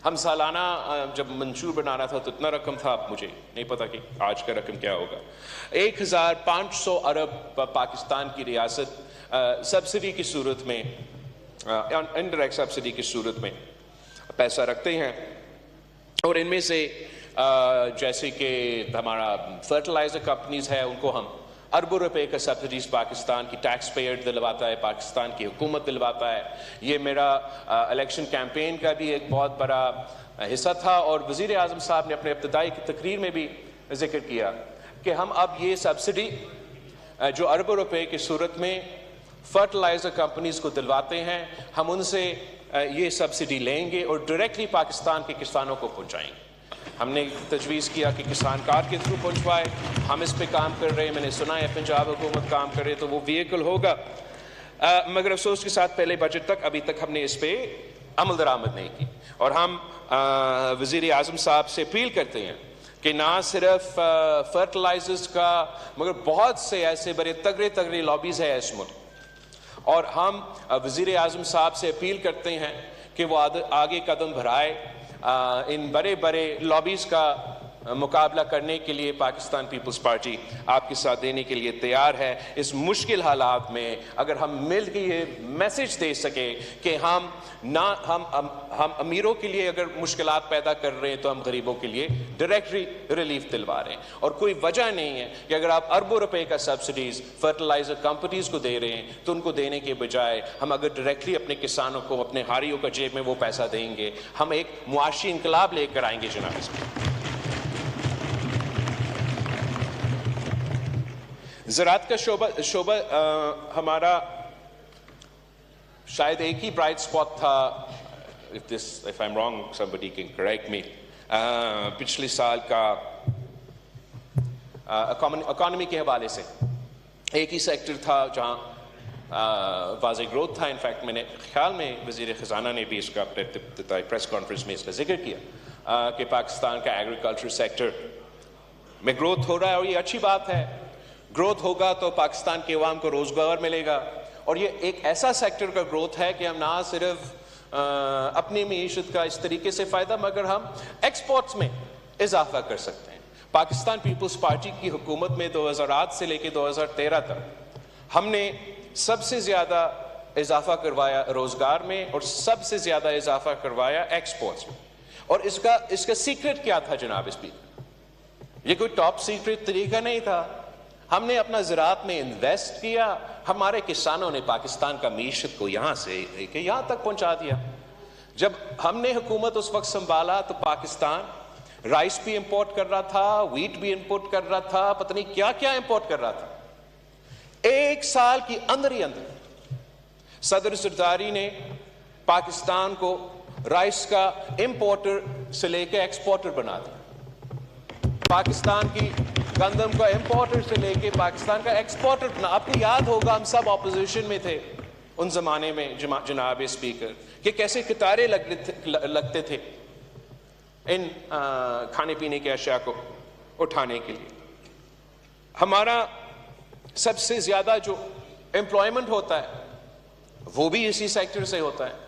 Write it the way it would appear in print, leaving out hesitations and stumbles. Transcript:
ہم سالانہ جب منشور بنا رہا تھا تو اتنا رقم تھا، مجھے نہیں پتا کہ آج کا رقم کیا ہوگا، 1500 ارب پاکستان کی ریاست سبسڈی کی صورت میں، انڈائریکٹ سبسڈی کی صورت میں پیسہ رکھتے ہیں، اور ان میں سے جیسے کہ ہمارا فرٹیلائزر کمپنیز ہے، ان کو ہم اربوں روپے کا سبسڈیز پاکستان کی ٹیکس پیئر دلواتا ہے، پاکستان کی حکومت دلواتا ہے۔ یہ میرا الیکشن کیمپین کا بھی ایک بہت بڑا حصہ تھا، اور وزیر اعظم صاحب نے اپنے ابتدائی کی تقریر میں بھی ذکر کیا کہ ہم اب یہ سبسڈی جو اربوں روپے کی صورت میں فرٹیلائزر کمپنیز کو دلواتے ہیں، ہم ان سے یہ سبسڈی لیں گے اور ڈائریکٹلی پاکستان کے کسانوں کو پہنچائیں گے۔ ہم نے تجویز کیا کہ کسان کارڈ کے تھرو پہنچوائے، ہم اس پہ کام کر رہے ہیں، میں نے سنا ہے پنجاب حکومت کام کر رہے تو وہ ویکل ہوگا، مگر افسوس کے ساتھ پہلے بجٹ تک ابھی تک ہم نے اس پہ عمل درآمد نہیں کی، اور ہم وزیر اعظم صاحب سے اپیل کرتے ہیں کہ نہ صرف فرٹیلائزرز کا مگر بہت سے ایسے بڑے تگڑے لابیز ہیں اس ملک، اور ہم وزیر اعظم صاحب سے اپیل کرتے ہیں کہ وہ آگے قدم بڑھائے، ان بڑے لابیز کا مقابلہ کرنے کے لیے پاکستان پیپلز پارٹی آپ کے ساتھ دینے کے لیے تیار ہے۔ اس مشکل حالات میں اگر ہم مل کے یہ میسج دے سکیں کہ ہم امیروں کے لیے اگر مشکلات پیدا کر رہے ہیں تو ہم غریبوں کے لیے ڈائریکٹلی ریلیف دلوا رہے ہیں، اور کوئی وجہ نہیں ہے کہ اگر آپ اربوں روپے کا سبسڈیز فرٹیلائزر کمپنیز کو دے رہے ہیں تو ان کو دینے کے بجائے ہم اگر ڈائریکٹلی اپنے کسانوں کو، اپنے ہاریوں کا جیب میں وہ پیسہ دیں گے، ہم ایک معاشی انقلاب لے کر آئیں گے جناب۔ اس میں زراعت کا شعبہ ہمارا شاید ایک ہی برائٹ سپاٹ تھا، if I'm wrong somebody can correct me، پچھلے سال کا اکانومی کے حوالے سے ایک ہی سیکٹر تھا جہاں واضح گروتھ تھا۔ انفیکٹ میں نے خیال میں وزیر خزانہ نے بھی اس کا ابتدائی پریس کانفرنس میں اس کا ذکر کیا کہ پاکستان کا ایگریکلچر سیکٹر میں گروتھ ہو رہا ہے، اور یہ اچھی بات ہے۔ گروتھ ہوگا تو پاکستان کے عوام کو روزگار ملے گا، اور یہ ایک ایسا سیکٹر کا گروتھ ہے کہ ہم نہ صرف اپنی معیشت کا اس طریقے سے فائدہ مگر ہم ایکسپورٹس میں اضافہ کر سکتے ہیں۔ پاکستان پیپلز پارٹی کی حکومت میں 2008 سے لے کے 2013 تک ہم نے سب سے زیادہ اضافہ کروایا روزگار میں، اور سب سے زیادہ اضافہ کروایا ایکسپورٹس میں، اور اس کا سیکرٹ کیا تھا جناب اسپیکر؟ یہ کوئی ٹاپ سیکرٹ طریقہ نہیں تھا۔ ہم نے اپنا زراعت میں انویسٹ کیا، ہمارے کسانوں نے پاکستان کا معیشت کو یہاں سے لے کے یہاں تک پہنچا دیا۔ جب ہم نے حکومت اس وقت سنبھالا تو پاکستان رائس بھی امپورٹ کر رہا تھا، ویٹ بھی امپورٹ کر رہا تھا، پتہ نہیں کیا کیا امپورٹ کر رہا تھا۔ ایک سال کی اندر ہی اندر صدر زرداری نے پاکستان کو رائس کا امپورٹر سے لے کے ایکسپورٹر بنا دیا، پاکستان کی گندم کا امپورٹر سے لے کے پاکستان کا ایکسپورٹر بنا۔ آپ کو یاد ہوگا ہم سب اپوزیشن میں تھے ان زمانے میں جناب اسپیکر، کہ کیسے قطاریں لگتے تھے ان کھانے پینے کے اشیاء کو اٹھانے کے لیے۔ ہمارا سب سے زیادہ جو امپلائمنٹ ہوتا ہے وہ بھی اسی سیکٹر سے ہوتا ہے۔